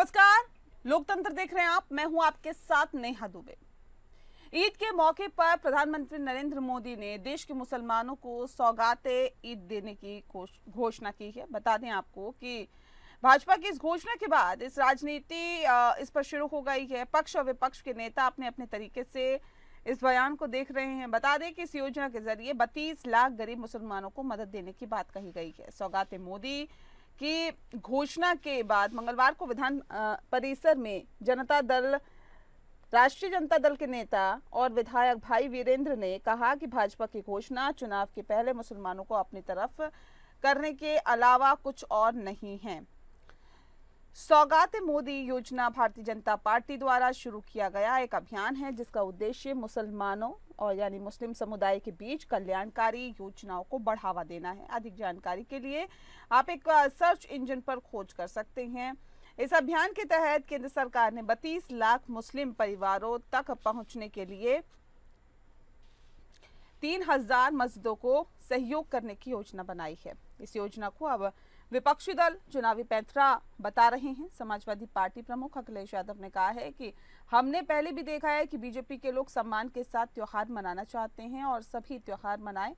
नमस्कार, लोकतंत्र देख रहे हैं आप। मैं हूं आपके साथ नेहा दुबे। ईद के मौके पर प्रधानमंत्री नरेंद्र मोदी ने देश के मुसलमानों को सौगाते ईद देने की घोषणा की है। बता दें आपको कि भाजपा की इस घोषणा के बाद इस राजनीति इस पर शुरू हो गई है। पक्ष और विपक्ष के नेता अपने अपने तरीके से इस बयान को देख रहे हैं। बता दें कि इस योजना के जरिए 32 लाख गरीब मुसलमानों को मदद देने की बात कही गई है। सौगाते मोदी की घोषणा के बाद मंगलवार को विधान परिसर में राष्ट्रीय जनता दल के नेता और विधायक भाई वीरेंद्र ने कहा कि भाजपा की घोषणा चुनाव के पहले मुसलमानों को अपनी तरफ करने के अलावा कुछ और नहीं है। सौगाते मोदी योजना भारतीय जनता पार्टी द्वारा शुरू किया गया एक अभियान है जिसका उद्देश्य मुसलमानों और यानी मुस्लिम समुदाय के बीच कल्याणकारी योजनाओं को बढ़ावा देना है। अधिक जानकारी के लिए आप एक सर्च इंजन पर खोज कर सकते हैं। इस अभियान के तहत केंद्र सरकार ने 32 लाख मुस्लिम परिवारों तक पहुंचने के लिए 3000 मस्जिदों को सहयोग करने की योजना बनाई है। इस योजना को अब विपक्षी दल चुनावी पैंतरा बता रहे हैं। समाजवादी पार्टी प्रमुख अखिलेश यादव ने कहा है कि हमने पहले भी देखा है कि बीजेपी के लोग सम्मान के साथ त्योहार मनाना चाहते हैं और सभी त्योहार मनाएं।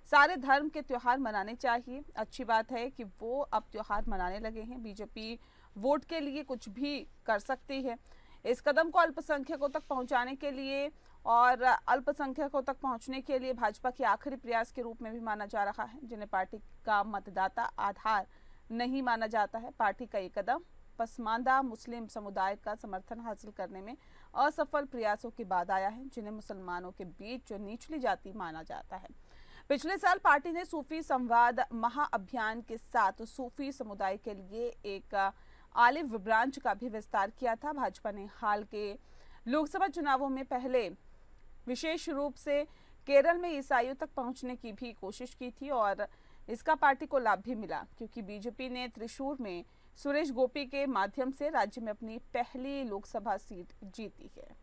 सारे धर्म के त्योहार मनाने चाहिए। अच्छी बात है कि वो अब त्योहार मनाने लगे हैं। बीजेपी वोट के लिए कुछ भी कर सकती है। इस कदम को अल्पसंख्यकों तक पहुंचाने के लिए और अल्पसंख्यकों तक पहुंचने के लिए भाजपा के आखिरी प्रयास के रूप में भी माना जा रहा है, जिन्हें पार्टी का मतदाता आधार नहीं माना जाता है। पार्टी का ये कदम पसमानदा मुस्लिम समुदाय का समर्थन हासिल करने में असफल प्रयासों के बाद आया है, जिन्हें मुसलमानों के बीच जो निचली जाति माना जाता है। पिछले साल पार्टी ने सूफी संवाद महाअभियान के साथ सूफी समुदाय के लिए एक आलिव ब्रांच का भी विस्तार किया था। भाजपा ने हाल के लोकसभा चुनावों में पहले विशेष रूप से केरल में ईसाइयों तक पहुंचने की भी कोशिश की थी और इसका पार्टी को लाभ भी मिला, क्योंकि बीजेपी ने त्रिशूर में सुरेश गोपी के माध्यम से राज्य में अपनी पहली लोकसभा सीट जीती है।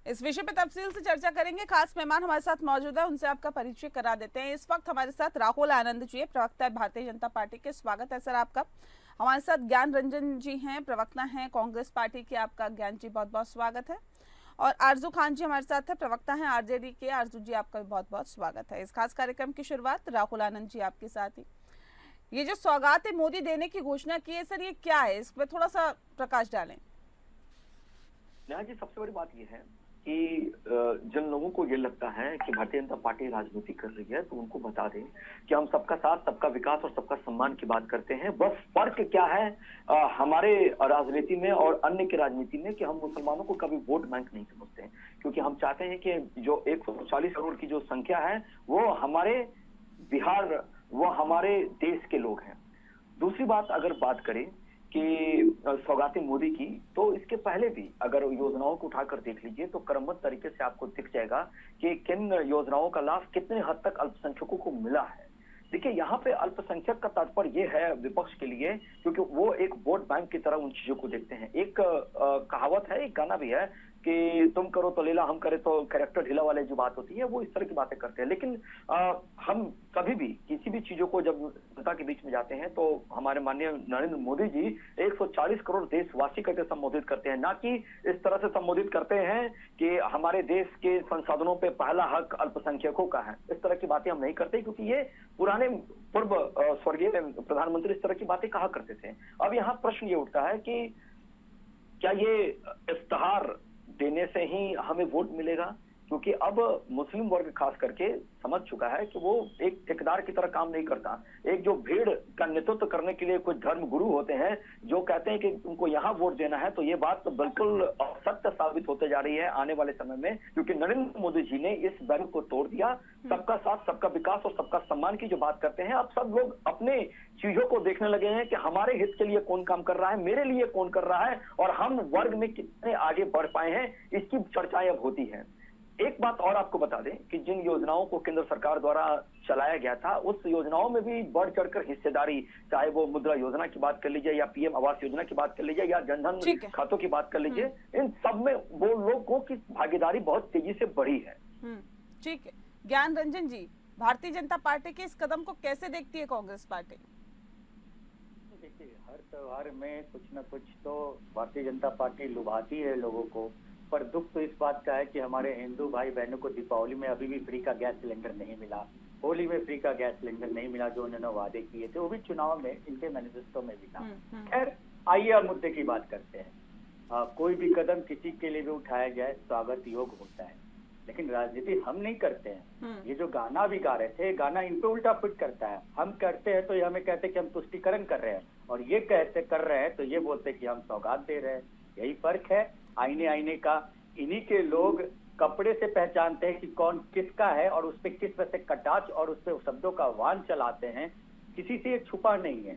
इस विषय पर तफसील से चर्चा करेंगे। खास मेहमान हमारे साथ मौजूद है, उनसे आपका परिचय करा देते हैं। इस वक्त हमारे साथ राहुल आनंद जी, प्रवक्ता है भारतीय जनता पार्टी के। स्वागत है सर आपका। हमारे साथ ज्ञान रंजन जी हैं, प्रवक्ता हैं कांग्रेस पार्टी के। आपका ज्ञान जी बहुत बहुत स्वागत है। और आरजू खान जी हमारे साथ है, प्रवक्ता हैं आरजेडी के। आरजू जी आपका भी बहुत बहुत स्वागत है। इस खास कार्यक्रम की शुरुआत राहुल आनंद जी आपके साथ ही। ये जो सौगातें मोदी देने की घोषणा की है सर, ये क्या है, इस पर थोड़ा सा प्रकाश डालें। जी, सबसे बड़ी बात ये है कि जिन लोगों को ये लगता है कि भारतीय जनता पार्टी राजनीति कर रही है, तो उनको बता दें कि हम सबका साथ, सबका विकास और सबका सम्मान की बात करते हैं। बस फर्क क्या है हमारे राजनीति में और अन्य की राजनीति में, कि हम मुसलमानों को कभी वोट बैंक नहीं समझते हैं, क्योंकि हम चाहते हैं कि जो 140 करोड़ की जो संख्या है वो हमारे बिहार, वो हमारे देश के लोग हैं। दूसरी बात, अगर बात करें कि सौगाती मोदी की, तो इसके पहले भी अगर योजनाओं को उठाकर देख लीजिए तो क्रमबद्ध तरीके से आपको दिख जाएगा कि किन योजनाओं का लाभ कितने हद तक अल्पसंख्यकों को मिला है। देखिए, यहाँ पे अल्पसंख्यक का तात्पर्य ये है विपक्ष के लिए, क्योंकि वो एक वोट बैंक की तरह उन चीजों को देखते हैं। एक कहावत है, एक गाना भी है कि तुम करो तो लीला, हम करे तो कैरेक्टर ढीला वाले जो बात होती है, वो इस तरह की बातें करते हैं। लेकिन हम कभी भी किसी भी चीजों को जब जनता के बीच में जाते हैं तो हमारे माननीय नरेंद्र मोदी जी 140 करोड़ देशवासी करके संबोधित करते हैं, ना कि इस तरह से संबोधित करते हैं कि हमारे देश के संसाधनों पे पहला हक अल्पसंख्यकों का है। इस तरह की बातें हम नहीं करते, क्योंकि ये पुराने पूर्व स्वर्गीय प्रधानमंत्री इस तरह की बातें कहा करते थे। अब यहाँ प्रश्न ये उठता है कि क्या ये इफ्तिहार देने से ही हमें वोट मिलेगा, क्योंकि अब मुस्लिम वर्ग खास करके समझ चुका है कि वो एक ठेकेदार की तरह काम नहीं करता। एक जो भीड़ का नेतृत्व करने के लिए कुछ धर्म गुरु होते हैं जो कहते हैं कि उनको यहाँ वोट देना है, तो ये बात तो बिल्कुल असत्य साबित होते जा रही है आने वाले समय में, क्योंकि नरेंद्र मोदी जी ने इस बैरियर को तोड़ दिया। सबका साथ, सबका विकास और सबका सम्मान की जो बात करते हैं, अब सब लोग अपने चीजों को देखने लगे हैं कि हमारे हित के लिए कौन काम कर रहा है, मेरे लिए कौन कर रहा है, और हम वर्ग में कितने आगे बढ़ पाए हैं, इसकी चर्चाएं अब होती हैं। एक बात और आपको बता दें कि जिन योजनाओं को केंद्र सरकार द्वारा चलाया गया था, उस योजनाओं में भी बढ़ चढ़कर हिस्सेदारी, चाहे वो मुद्रा योजना की बात कर लीजिए या पीएम आवास योजना की बात कर लीजिए या जनधन खातों की बात कर लीजिए, इन सब में वो लोगों की भागीदारी बहुत तेजी से बढ़ी है। ठीक है, ज्ञान रंजन जी, भारतीय जनता पार्टी के इस कदम को कैसे देखती है कांग्रेस पार्टी? देखिए, हर त्योहार में कुछ न कुछ तो भारतीय जनता पार्टी लुभाती है लोगों को, पर दुख तो इस बात का है कि हमारे हिंदू भाई बहनों को दीपावली में अभी भी फ्री का गैस सिलेंडर नहीं मिला, होली में फ्री का गैस सिलेंडर नहीं मिला, जो उन्होंने वादे किए थे, वो भी चुनाव में इनके मैनिफेस्टो में मिला। खैर, आइए अब मुद्दे की बात करते हैं। कोई भी कदम किसी के लिए भी उठाया जाए स्वागत योग होता है, लेकिन राजनीति हम नहीं करते हैं। ये जो गाना भी गा रहे थे, गाना इन पे उल्टा फिट करता है। हम करते हैं तो ये हमें कहते हैं कि हम तुष्टिकरण कर रहे हैं, और ये कहते कर रहे हैं तो ये बोलते हैं कि हम सौगात दे रहे हैं। यही फर्क है आईने का। इन्हीं के लोग कपड़े से पहचानते हैं कि कौन किसका है, और उस पर किस तरह से कटाच और उस पर शब्दों का वान चलाते हैं। किसी से ये छुपा नहीं है।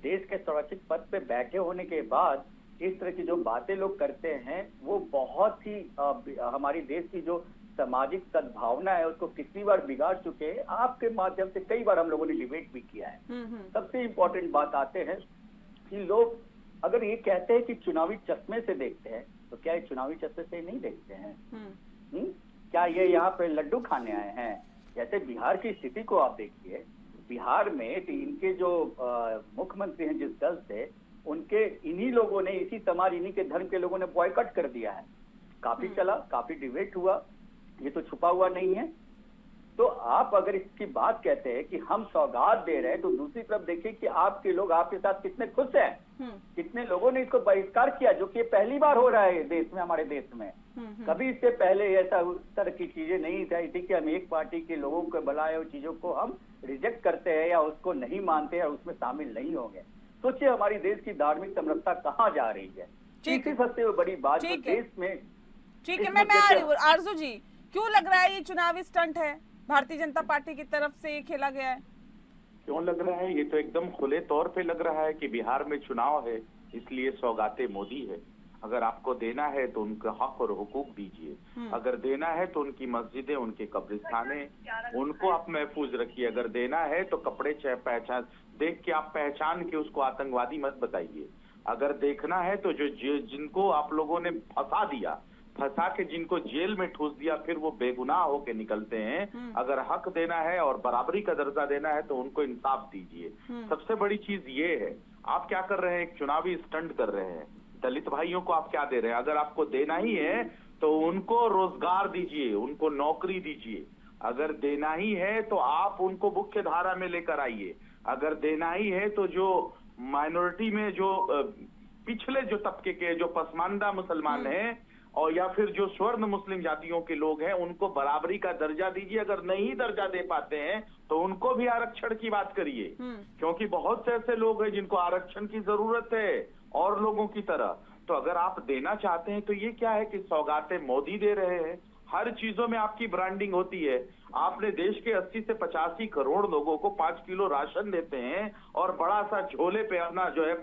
देश के सर्वोच्च पद पे बैठे होने के बाद इस तरह की जो बातें लोग करते हैं, वो बहुत ही हमारी देश की जो सामाजिक सद्भावना है उसको कितनी बार बिगाड़ चुके हैं। आपके माध्यम से कई बार हम लोगों ने डिबेट भी किया है। सबसे इम्पोर्टेंट बात आते हैं कि लोग अगर ये कहते हैं कि चुनावी चश्मे से देखते हैं, तो क्या ये चुनावी चश्मे से नहीं देखते हैं? क्या ये यहाँ पे लड्डू खाने आए हैं? जैसे बिहार की स्थिति को आप देखिए, बिहार में इनके जो मुख्यमंत्री हैं जिस दल से, उनके इन्हीं लोगों ने, इसी समाज, इन्हीं के धर्म के लोगों ने बॉयकॉट कर दिया है। काफी चला, काफी डिबेट हुआ, ये तो छुपा हुआ नहीं है। तो आप अगर इसकी बात कहते हैं कि हम सौगात दे रहे हैं, तो दूसरी तरफ देखिए कि आपके लोग आपके साथ कितने खुश हैं। कितने लोगों ने इसको बहिष्कार किया, जो कि पहली बार हो रहा है देश में, हमारे देश में। कभी इससे पहले ऐसा उस तरह की चीजें नहीं थी कि हम एक पार्टी के लोगों को बुलाए हुए चीजों को हम रिजेक्ट करते हैं या उसको नहीं मानते हैं और उसमें शामिल नहीं होंगे। सोचिए हमारी देश की धार्मिक समरसता कहाँ जा रही है। इसी सबसे बड़ी बात देश में। ठीक है, मैं आ रही हूँ। आरजू जी, क्यों लग रहा है ये चुनावी स्टंट है, भारतीय जनता पार्टी की तरफ से ये खेला गया है? क्यों लग रहा है? ये तो एकदम खुले तौर पे लग रहा है कि बिहार में चुनाव है, इसलिए सौगातें मोदी है। अगर आपको देना है तो उनका हक और हुकूक दीजिए। अगर देना है तो उनकी मस्जिदें, उनके कब्रिस्ताने, उनको आप महफूज रखिए। अगर देना है तो कपड़े पहचान देख के आप पहचान के उसको आतंकवादी मत बताइए। अगर देखना है तो जो जिनको आप लोगों ने फंसा के जिनको जेल में ठूस दिया, फिर वो बेगुनाह होके निकलते हैं। अगर हक देना है और बराबरी का दर्जा देना है तो उनको इंसाफ दीजिए। सबसे बड़ी चीज ये है, आप क्या कर रहे हैं? एक चुनावी स्टंट कर रहे हैं। दलित भाइयों को आप क्या दे रहे हैं? अगर आपको देना ही है तो उनको रोजगार दीजिए, उनको नौकरी दीजिए। अगर देना ही है तो आप उनको मुख्य धारा में लेकर आइए। अगर देना ही है तो जो माइनॉरिटी में जो पिछले जो तबके के जो पसमानदा मुसलमान हैं और या फिर जो स्वर्ण मुस्लिम जातियों के लोग हैं, उनको बराबरी का दर्जा दीजिए। अगर नहीं दर्जा दे पाते हैं तो उनको भी आरक्षण की बात करिए, क्योंकि बहुत से ऐसे लोग हैं जिनको आरक्षण की जरूरत है और लोगों की तरह। तो अगर आप देना चाहते हैं तो ये क्या है कि सौगातें मोदी दे रहे हैं। हर चीजों में आपकी ब्रांडिंग होती है। आपने देश के 80 से 85 करोड़ लोगों को 5 किलो राशन देते हैं और बड़ा सा झोले पे अपना जो है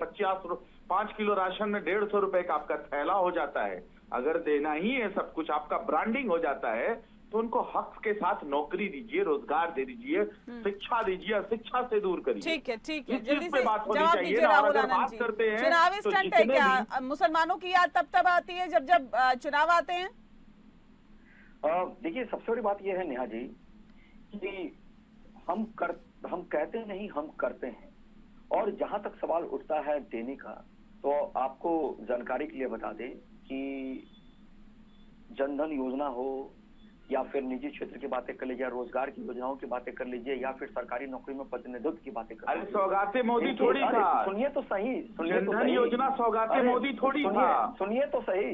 5 किलो राशन में 150 रुपए का आपका थैला हो जाता है। अगर देना ही है सब कुछ, आपका ब्रांडिंग हो जाता है, तो उनको हक के साथ नौकरी दीजिए, रोजगार दे दीजिए, शिक्षा दीजिए, शिक्षा से दूर करिए। ठीक है, जल्दी से बात होनी चाहिए ना। अगर बात करते हैं चुनावी स्टंट है क्या? मुसलमानों की याद तब आती है जब चुनाव आते हैं। देखिए, सबसे बड़ी बात यह है नेहा जी कि हम कहते नहीं, हम करते हैं। और जहां तक सवाल उठता है देने का, तो आपको जानकारी के लिए बता दें कि जनधन योजना हो या फिर निजी क्षेत्र की बातें कर लीजिए, रोजगार की योजनाओं की बातें कर लीजिए, या फिर सरकारी नौकरी में प्रतिनिधित्व की बातें कर लीजिए। सौगातें मोदी थोड़ी था। सुनिए तो सही, जनधन योजना सौगातें मोदी थोड़ी था। सुनिए तो सही।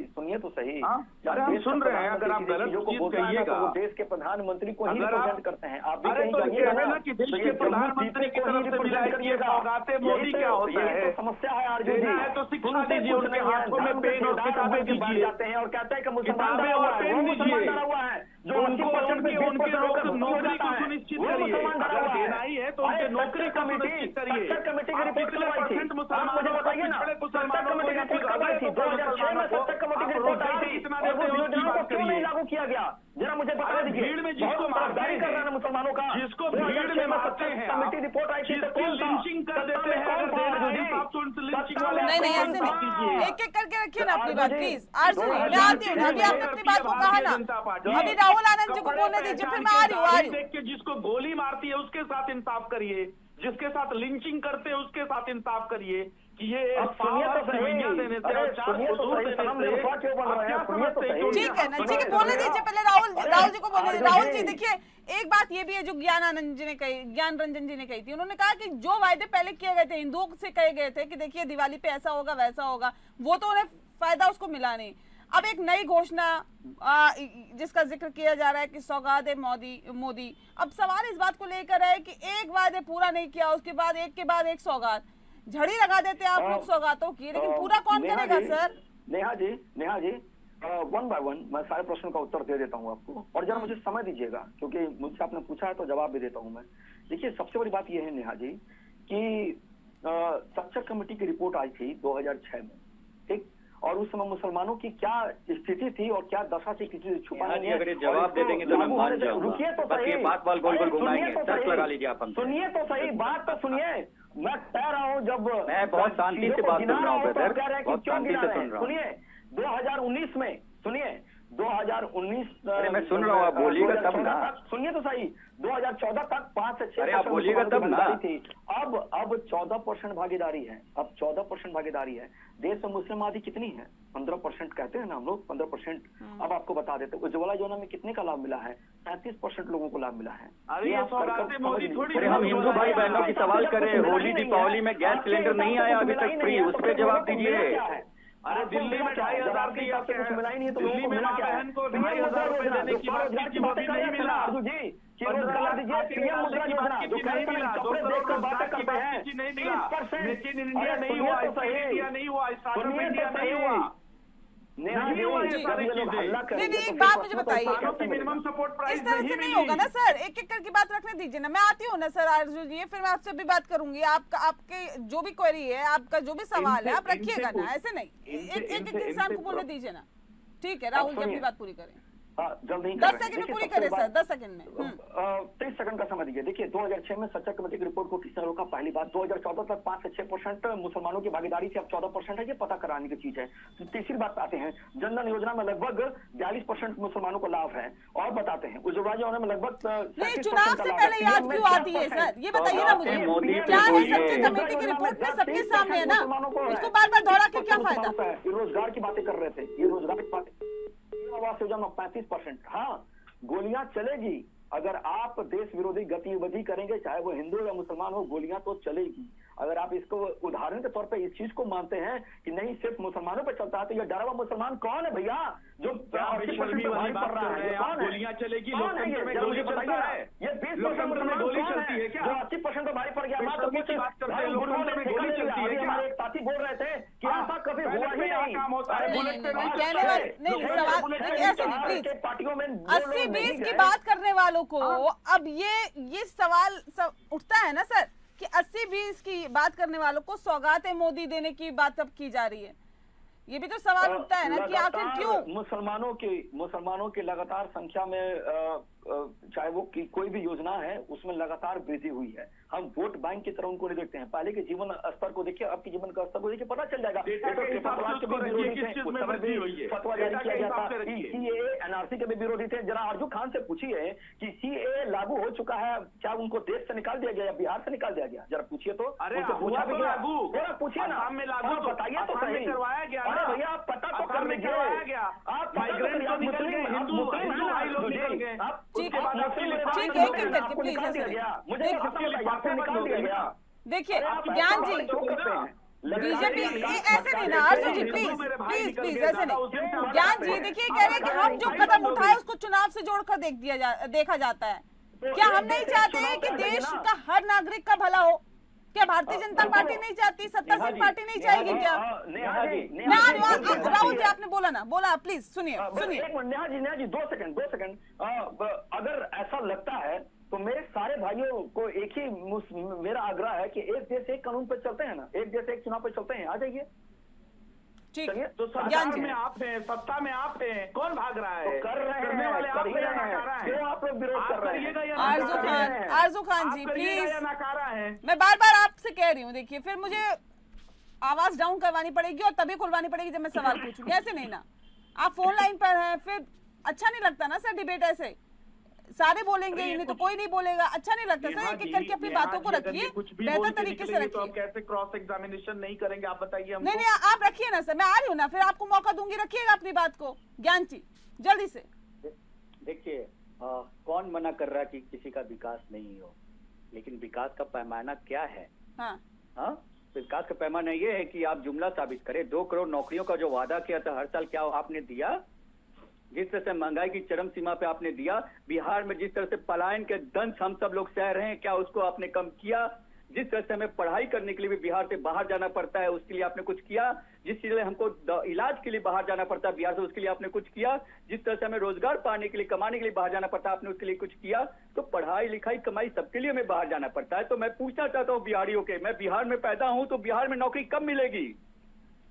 अरे हम सुन रहे हैं। अगर आप गलत चीज कहिएगा, वो देश के प्रधानमंत्री को ही रिप्रेजेंट करते हैं। आप भी अरे तो कहना ना कि देश के प्रधानमंत्री की तरफ से मिला है सौगातें मोदी क्या होता है? समस्या है आरजू जी। देना है तो शिक्षा दीजिए, उनके हाथों में पेन और किताबें दीजिए जाते हैं और कहते हैं कि मुसलमान किताबें और पेन दीजिए। हुआ है। जो 80% पे 20% होकर नौकरी को सुनिश्चित करिए, अगर देना ही है तो उनके नौकरी को सुनिश्चित करिए। कमेटी की रिपोर्ट कब आई थी? आप मुझे बताइए ना, मुसलमानों कमेटी की रिपोर्ट कब आई थी? 2006 में सत्तर कमेटी की रिपोर्ट आई थी, और वो योजनाओं को क्यों नहीं लागू किया गया? जरा मुझे बता दीजिए। भीड़ में जिसको मारदारी कर रहे हैं मुसलमानों का, जिसको भीड़ में मारते हैं, कमेटी रिपोर्ट आई थी, जिसकी लिंचिंग कर देते हैं, नहीं नहीं ऐसे नहीं, एक एक करके रखिए ना अपनी बात प्लीज। आरजू जी मैं आती हूँ, अभी आपने अपनी बात को कहा ना, अभी राहुल आनंद जी को बोलने दीजिए, फिर मैं आ रही हूँ। देख के जिसको गोली मारती है उसके साथ इंसाफ करिए, जिसके साथ लिंचिंग करते हैं उसके साथ इंसाफ करिए कि ये देने ठीक है ना, ठीक है बोलने दीजिए पहले राहुल जी को बोलने दीजिए। राहुल जी देखिए, एक बात ये भी है जो ज्ञान रंजन जी ने कही थी, उन्होंने कहा कि जो वायदे पहले किए गए थे, हिंदुओं से कहे गए थे कि देखिए दिवाली पे ऐसा होगा वैसा होगा, वो तो उन्हें फायदा उसको मिला नहीं। अब एक नई घोषणा जिसका जिक्र किया जा रहा है कि सौगात है मोदी। अब सवाल इस बात को लेकर है कि एक वादे पूरा नहीं किया, उसके बाद एक सौगात, झड़ी लगा देते आप लोग सौगातों की, लेकिन पूरा कौन करेगा sir? Neha ji one by one मैं सारे प्रश्नों का उत्तर दे देता हूँ आपको, और जरा मुझे समय दीजिएगा क्योंकि मुझसे आपने पूछा है तो जवाब भी देता हूँ मैं। देखिए सबसे बड़ी बात यह है नेहा जी कि सच्चर कमेटी की रिपोर्ट आई थी 2006 में, ठीक, और उस समय मुसलमानों की क्या स्थिति थी और क्या दशा थी किसी छुपाना नहीं है। अगर ये जवाब दे देंगे तो मैं मान जाऊंगा। रुकिए तो बस ये बात गोल गोल घुमाएंगे, तर्क लगा लीजिए आप हमसे। सुनिए तो सही, बात तो सुनिए, मैं कह रहा हूँ जब मैं बहुत शांति से बात सुन रहा हूँ ब्रदर, बहुत शांति से सुन रहा हूँ। सुनिए 2019 में, सुनिए 2019, अरे मैं सुन रहा हूँ, आप बोलिएगा तब ना। सुनिए तो सही, 2014 तक 5 से 6 अरे आप बोलिएगा तब ना। थी, अब 14% भागीदारी है, अब 14% भागीदारी है। देश में मुस्लिम आबादी कितनी है? 15% कहते हैं ना हम लोग, 15%। अब आपको बता देते, उज्ज्वला योजना में कितने का लाभ मिला है? 35% लोगों को लाभ मिला है। अरे हम हिंदू भाई बहनों की सवाल कर रहे हैं, होली दीपावली में गैस सिलेंडर नहीं आया अभी तक फ्री, उस पर जवाब दीजिए। अरे दिल्ली में 2,500 दिया, कुछ मिला ही नहीं है तो लोगों को मिला क्या है? देने की बात नहीं मिला। अर्जुन जी रोजगार दीजिए, पीएम मुद्रा योजना जो कपड़े देखकर बातें करते हैं, 30% मेक इन इंडिया नहीं हुआ, इंडिया नहीं हुआ, स्टार्टअप इंडिया नहीं हुआ, नहीं एक बात मुझे बताइए, मिनिमम सपोर्ट प्राइस इस तरह से नहीं होगा ना सर, एक एक करके बात रखने दीजिए ना। मैं आती हूँ ना सर आरजू जी, फिर मैं आपसे भी बात करूंगी। आपके जो भी क्वेरी है, आपका जो भी सवाल है आप रखिएगा ना, ऐसे नहीं एक इंसान को बोलने दीजिए ना। ठीक है राहुल जी अपनी बात पूरी करें। जल्द ही 10 सेकंड में पूरी करें सर, 10 सेकंड में। 30 सेकंड का समय दीजिए। देखिए 2006 में सच्चर कमेटी की रिपोर्ट को किसने रोका? पहली बात, 2014 तक 5 से 6% मुसलमानों की भागीदारी थी, अब 14% है, ये पता कराने की चीज है। तीसरी बात आते हैं, जनधन योजना में लगभग 42% मुसलमानों को लाभ है, और बताते हैं उज्ज्वला योजना में लगभग चुनाव से पहले याद क्यों आती है सर, ये बताइए ना मुझे। क्या है सच्चर कमेटी की रिपोर्ट में सबके सामने है ना, इसको बार बार दोहरा के क्या फायदा? रोजगार की बातें कर रहे थे, ये रोजगार की बातें, आवास योजना में 35%। हाँ, गोलियां चलेगी, अगर आप देश विरोधी गतिविधि करेंगे, चाहे वो हिंदू या मुसलमान हो, गोलियां तो चलेगी। अगर आप इसको उदाहरण के तौर पे इस चीज को मानते हैं कि नहीं सिर्फ मुसलमानों पे चलता है, तो ये डरा हुआ मुसलमान कौन है भैया जो गोलियां चलेगी? लोकतंत्र में गोली चलता है, ये 20% में गोली चलती है क्या? 80% तो भारी पड़ गया। हमारे एक साथी बोल रहे थे कि ऐसा कभी हुआ ही नहीं। काम होता है, बुलेट पे नहीं पार्टियों में 80-20 की बात करने वालों को अब ये सवाल उठता है ना सर कि 80-20 की बात करने वालों को सौगात मोदी देने की बात अब की जा रही है। ये भी तो सवाल उठता है ना कि आखिर क्यों मुसलमानों की लगातार संख्या में चाहे वो कोई भी योजना है उसमें लगातार वृद्धि हुई है। हम वोट बैंक की तरह उनको नहीं देखते हैं। पहले के जीवन स्तर को देखिए, अब के जीवन का स्तर को देखिए, पता चल जाएगा। फतवा जारी किया गया था, सीएए एनआरसी के भी विरोधी थे। जरा आरजू खान से पूछिए कि सीएए लागू हो चुका है, क्या उनको देश से निकाल दिया गया या बिहार से निकाल दिया गया? जरा पूछिए तो। पूछा भी लागू, पूछिए ना, बताइए तो सही। करवाया गया भैया आप पता तो कर लीजिए, आप देखिए ज्ञान जी, बीजेपी ऐसे नहीं ना आरजू जी, प्लीज ऐसे नहीं। ज्ञान जी देखिए कह रहे हैं कि हम जो कदम उठाए उसको चुनाव से जोड़कर देखा जाता है। क्या हम नहीं चाहते हैं कि देश का हर नागरिक का भला हो? क्या भारतीय जनता पार्टी नहीं चाहती, सत्तासीन पार्टी नहीं चाहेगी क्या? राहुल जी आपने बोला ना, बोला, प्लीज सुनिए सुनिए। एक मिनट नेहा जी 2 सेकंड। अगर ऐसा लगता है तो मेरे सारे भाइयों को एक ही मेरा आग्रह है कि एक देश एक कानून पे चलते हैं ना, एक देश एक चुनाव पे चलते हैं, आ जाइए। ठीक, तो सरकार में आप हैं, सत्ता में आप हैं, कौन भाग रहा है? कर रहे हैं, करने वाले आप हैं, नकारा है। क्यों आप लोग विरोध कर रहे हैं? आरजू खान जी प्लीज, नकारा है। मैं बार बार आपसे कह रही हूँ, देखिए फिर मुझे आवाज डाउन करवानी पड़ेगी और तभी खुलवानी पड़ेगी जब मैं सवाल पूछूंगी, ऐसे नहीं ना। आप फोन लाइन पर हैं, फिर अच्छा नहीं लगता ना सर डिबेट ऐसे, सारे बोलेंगे इन्हें तो कोई नहीं बोलेगा, अच्छा नहीं लगता सर। एक एक करके अपनी बातों को रखिए, बेहतर तरीके से तो आप रखिए। कैसे क्रॉस एग्जामिनेशन नहीं करेंगे आप बताइए हमको। नहीं आप रखिए ना सर, मैं आ रही हूँ ना, फिर आपको मौका दूंगी, रखिएगा अपनी बात को। ज्ञान जी जल्दी से। देखिए कौन मना कर रहा है कि किसी का विकास नहीं हो, लेकिन विकास का पैमाना क्या है? हाँ विकास का पैमाना ये है कि आप जुमला साबित करें। 2 करोड़ नौकरियों का जो वादा किया था हर साल, क्या आपने दिया? जिस तरह से महंगाई की चरम सीमा पे आपने दिया, बिहार में जिस तरह से पलायन के दंश हम सब लोग सह रहे हैं, क्या उसको आपने कम किया? जिस तरह से हमें पढ़ाई करने के लिए भी बिहार से बाहर जाना पड़ता है, उसके लिए आपने कुछ किया? जिस चीज हमको इलाज के लिए बाहर जाना पड़ता है बिहार से, उसके लिए आपने कुछ किया? जिस तरह से हमें रोजगार पाने के लिए, कमाने के लिए बाहर जाना पड़ता है, आपने उसके लिए कुछ किया? तो पढ़ाई लिखाई कमाई सबके लिए हमें बाहर जाना पड़ता है। तो मैं पूछना चाहता हूँ बिहारियों के, मैं बिहार में पैदा हूँ तो बिहार में नौकरी कब मिलेगी?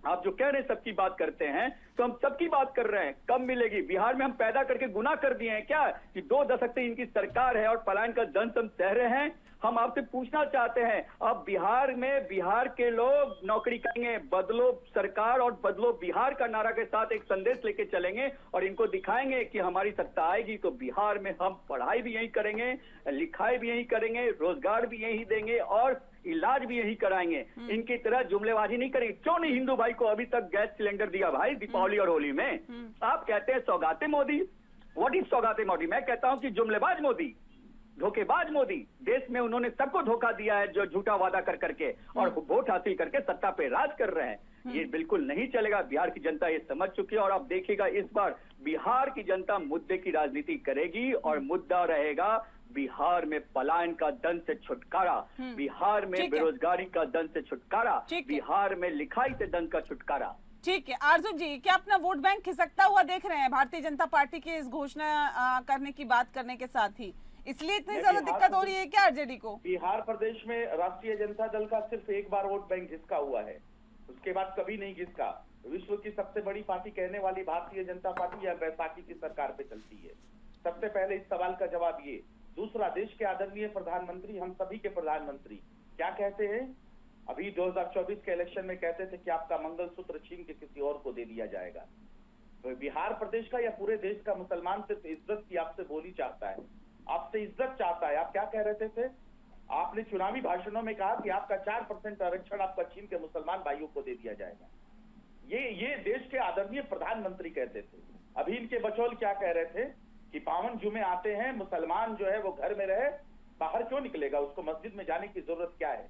आप जो कह रहे हैं सबकी बात करते हैं, तो हम सबकी बात कर रहे हैं, कब मिलेगी? बिहार में हम पैदा करके गुनाह कर दिए हैं क्या कि 2 दशक से इनकी सरकार है और पलायन का दंश हम सह रहे हैं? हम आपसे पूछना चाहते हैं, अब बिहार में बिहार के लोग नौकरी करेंगे, बदलो सरकार और बदलो बिहार का नारा के साथ एक संदेश लेके चलेंगे और इनको दिखाएंगे कि हमारी सत्ता आएगी तो बिहार में हम पढ़ाई भी यही करेंगे, लिखाई भी यही करेंगे, रोजगार भी यही देंगे और इलाज भी यही कराएंगे। इनकी तरह जुमलेबाजी नहीं करेंगे। क्यों नहीं हिंदू भाई को अभी तक गैस सिलेंडर दिया भाई दीपावली और होली में? आप कहते हैं सौगाते मोदी। व्हाट इज सौगाते मोदी? मैं कहता हूं कि जुमलेबाज मोदी, धोखेबाज मोदी। देश में उन्होंने सबको धोखा दिया है, जो झूठा वादा कर करके और वोट हासिल करके सत्ता पे राज कर रहे हैं। ये बिल्कुल नहीं चलेगा। बिहार की जनता ये समझ चुकी है और आप देखिएगा इस बार बिहार की जनता मुद्दे की राजनीति करेगी और मुद्दा रहेगा बिहार में पलायन का दंश से छुटकारा, बिहार में बेरोजगारी का दंश से छुटकारा, बिहार में लिखाई से दंश का छुटकारा। ठीक है आरजू जी, क्या अपना वोट बैंक खिसकता हुआ देख रहे हैं भारतीय जनता पार्टी की इस घोषणा करने की बात करने के साथ ही, इसलिए इतनी ज्यादा दिक्कत हो रही है क्या आरजेडी को? बिहार प्रदेश में राष्ट्रीय जनता दल का सिर्फ एक बार वोट बैंक घिसका हुआ है, उसके बाद कभी नहीं घिसका। विश्व की सबसे बड़ी पार्टी कहने वाली भारतीय जनता पार्टी या बैसाखी की सरकार पे चलती है। सबसे पहले इस सवाल का जवाब ये। दूसरा, देश के आदरणीय प्रधानमंत्री, हम सभी के प्रधानमंत्री क्या कहते हैं? अभी 2024 के इलेक्शन में कहते थे कि आपका मंगलसूत्र छीन के किसी और को दे दिया जाएगा। तो बिहार प्रदेश का या पूरे देश का मुसलमान सिर्फ इज्जत की आपसे बोली चाहता है, आपसे इज्जत चाहता है। आप क्या कह रहे थे? आपने चुनावी भाषणों में कहा कि आपका 4% आरक्षण आपका छीन के मुसलमान भाइयों को दे दिया जाएगा। ये देश के आदरणीय प्रधानमंत्री कहते थे। अभी इनके बचौल क्या कह रहे थे कि पावन जुमे आते हैं, मुसलमान जो है वो घर में रहे, बाहर क्यों निकलेगा, उसको मस्जिद में जाने की जरूरत क्या है।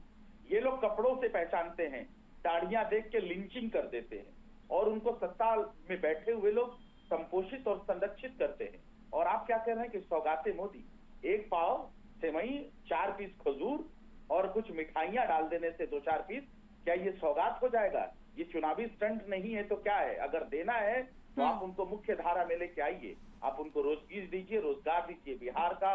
ये लोग कपड़ों से पहचानते हैं, दाढ़ियां देख के लिंचिंग कर देते हैं और उनको सत्ता में बैठे हुए लोग संपोषित और संरक्षित करते हैं। और आप क्या कह रहे हैं कि सौगाते मोदी, एक पाव सेवई, 4 पीस खजूर और कुछ मिठाइयां डाल देने से 2-4 पीस, क्या ये सौगात हो जाएगा? ये चुनावी स्टंट नहीं है तो क्या है? अगर देना है तो आप उनको मुख्य धारा में लेके आइए, आप उनको रोजगार दीजिए, रोजगार दीजिए। बिहार का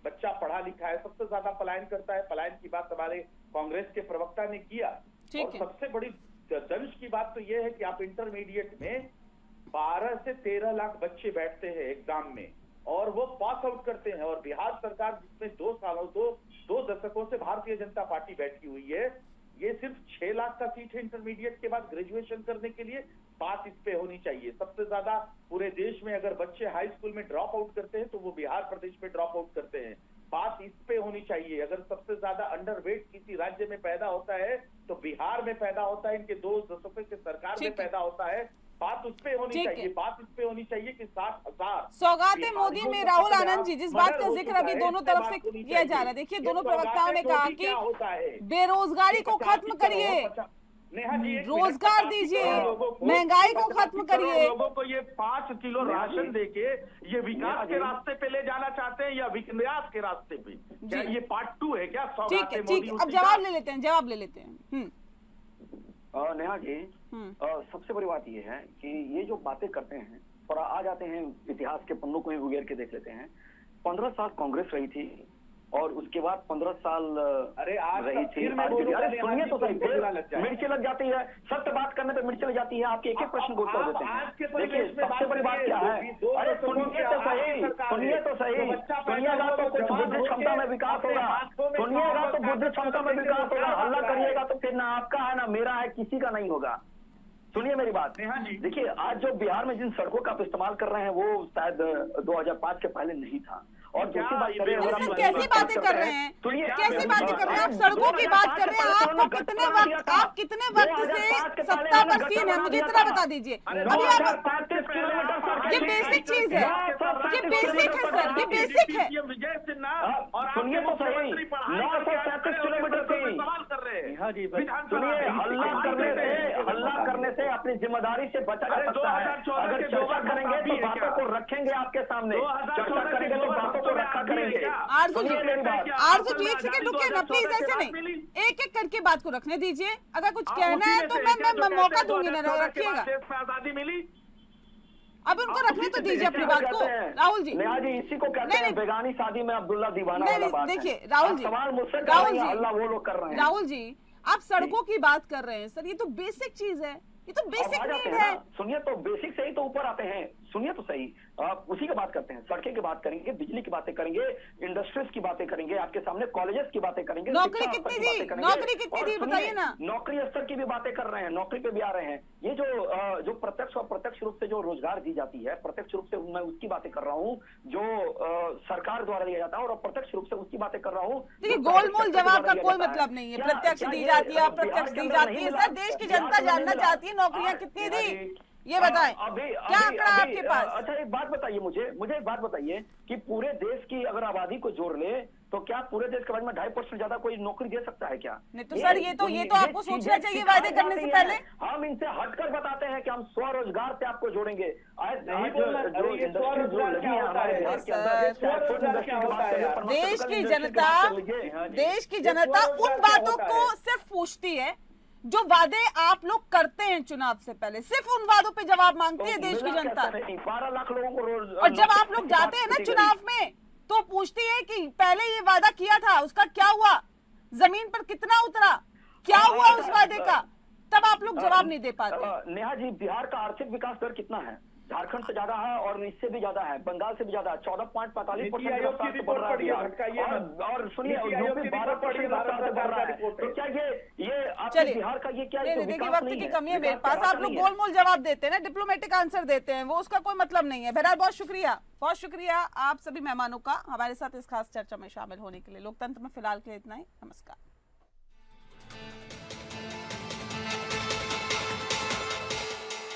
बच्चा पढ़ा लिखा है, सबसे ज्यादा पलायन करता है। पलायन की बात हमारे कांग्रेस के प्रवक्ता ने किया। और सबसे बड़ी दंश की बात तो यह है कि आप इंटरमीडिएट में 12 से 13 लाख बच्चे बैठते हैं एग्जाम में और वो पास आउट करते हैं। और बिहार सरकार जिसमें 2 दशकों से भारतीय जनता पार्टी बैठी हुई है, ये सिर्फ 6 लाख का सीट है इंटरमीडिएट के बाद ग्रेजुएशन करने के लिए। बात इस पे होनी चाहिए। सबसे ज्यादा पूरे देश में अगर बच्चे हाई स्कूल में ड्रॉप आउट करते हैं तो वो बिहार प्रदेश में ड्रॉप आउट करते हैं। बात इस पे होनी चाहिए। अगर सबसे ज्यादा अंडरवेट किसी राज्य में पैदा होता है तो बिहार में पैदा होता है, इनके 2 दशकों से सरकार में पैदा होता है। बात उस पे होनी चाहिए। बात इस पे होनी चाहिए कि 60,000 सौगाते मोदी में राहुल आनंद जी, जिस बात का जिक्र अभी दोनों तरफ से किया जा रहा है, देखिए दोनों प्रवक्ताओं ने कहा कि बेरोजगारी को खत्म करिए, नेहा जी, एक रोजगार मिनट, दीजिए, करोड़ लोगों को, महंगाई को 85 खत्म करोड़ करिए। लोगों को ये 5 किलो राशन देके ये विकास के रास्ते पे ले जाना चाहते हैं या विकास के रास्ते पे? क्या ये पार्ट 2 है क्या? ठीक है, ठीक है, अब जवाब ले लेते हैं, जवाब ले लेते हैं। नेहा जी, सबसे बड़ी बात ये है कि ये जो बातें करते हैं, थोड़ा आ जाते हैं इतिहास के पन्नों को ही उगेर के देख लेते हैं। 15 साल कांग्रेस रही थी और उसके बाद 15 साल अरे आज रही थी। अरे सुनिए तो सही, मिर्ची लग जाती है, सत्य बात करने पे मिर्ची लग जाती है। आपके एक एक प्रश्न को उत्तर देते हैं। देखिए सबसे बड़ी बात क्या है, अरे सुनिए तो सही, सुनिए तो सही, सुनिएगा तो कुछ बुद्धि क्षमता में विकास होगा, सुनिएगा तो बुद्धि क्षमता में विकास होगा। हल्ला करिएगा तो फिर ना आपका है ना मेरा है, किसी का नहीं होगा। सुनिए मेरी बात। देखिए आज जो बिहार में जिन सड़कों का आप इस्तेमाल कर रहे हैं वो शायद 2005 के पहले नहीं था। और दूसरी बात करें, कैसी बातें कर रहे हैं, कैसी बातें कर रहे हैं आप? सड़कों की बात कर रहे हैं। आपको कितने वक्त, आप कितने वक्त से सत्ता पर सीन है, मुझे इतना बता दीजिए। अभी आप, ये बेसिक चीज है, ये बेसिक है सर, ये बेसिक है। विजय सिन्हा और सुनिए तो सही, 937 किलोमीटर थी। सवाल कर रहे हैं। हाँ जी, सुनिए, हल्ला करने से अपनी जिम्मेदारी से बचा जा सकता है। अगर चर्चा करेंगे तो बातों को रखेंगे आपके सामने, चर्चा करेंगे तो बातों को रखा करेंगे। आरजू जी, आरजू जी, एक सेकंड रुकिए ना प्लीज, ऐसे नहीं, एक एक करके बात को रखने दीजिए। अगर कुछ कहना है तो मैं मौका दूंगी ना, रखिएगा। आजादी मिली, अब उनको रखने तो दीजिए अपनी बात को। राहुल जी, नेहा जी, इसी को कहते हैं बेगानी शादी में अब्दुल्ला दीवाना वाला बात है। देखिए राहुल जी, सवाल मुझसे राहुल जी, अल्लाह वो लोग कर रहे हैं। राहुल जी, आप सड़कों की बात कर रहे हैं सर, ये तो बेसिक चीज है, ये तो बेसिक नीड है। सुनिए तो बेसिक से ही तो ऊपर आते हैं। सुनिए तो सही, उसी की बात करते हैं। सड़कें की बात करेंगे, बिजली की बातें करेंगे, इंडस्ट्रीज की बातें करेंगे, आपके सामने कॉलेजेस की बातें करेंगे, नौकरी कितनी दी, नौकरी कितनी दी बताइए ना। नौकरी स्तर की भी बातें कर रहे हैं, नौकरी पे भी आ रहे हैं। ये जो प्रत्यक्ष और प्रत्यक्ष रूप से जो रोजगार दी जाती है, प्रत्यक्ष रूप से मैं उसकी बातें कर रहा हूँ जो सरकार द्वारा दिया जाता है, और अप्रत्यक्ष रूप से उसकी बातें कर रहा हूँ। देखिए गोलमोल जवाब का कोई मतलब नहीं है, प्रत्यक्ष दी जाती है, अप्रत्यक्ष दी जाती है। सर देश की जनता जानना चाहती है नौकरियां कितनी दी, ये बताएं, क्या आंकड़ा आपके पास? अच्छा एक बात बताइए, मुझे एक बात बताइए कि पूरे देश की अगर आबादी को जोड़ ले तो क्या पूरे देश के बाद में 2.5% ज्यादा कोई नौकरी दे सकता है क्या? नहीं तो सर ये तो आपको सोचना चाहिए वायदे करने से पहले। हम इनसे हटकर बताते हैं कि हम स्वरोजगार से आपको जोड़ेंगे। देश की जनता उन बातों को सिर्फ पूछती है जो वादे आप लोग करते हैं चुनाव से पहले, सिर्फ उन वादों पे जवाब मांगती है देश की जनता। 12 लाख लोगों को रोज, और जब आप लोग जाते हैं ना चुनाव में तो पूछती है कि पहले ये वादा किया था उसका क्या हुआ, जमीन पर कितना उतरा, क्या हुआ उस वादे का, तब आप लोग जवाब नहीं दे पाते। नेहा जी, बिहार का आर्थिक विकास दर कितना है? झारखंड से ज्यादा है और इससे भी ज्यादा है, बंगाल से भी ज्यादा, 14.45% बढ़ रहा है। और सुनिए यूपी 12% बढ़ रहा है। तो क्या ये आपके बिहार का ये क्या? देखिए वक्त की कमी है मेरे पास, आप लोग गोलमोल जवाब देते हैं ना, डिप्लोमेटिक आंसर देते हैं, वो उसका कोई मतलब नहीं है। बहरहाल बहुत शुक्रिया आप सभी मेहमानों का हमारे साथ इस खास चर्चा में शामिल होने के लिए। लोकतंत्र में फिलहाल के लिए इतना ही, नमस्कार।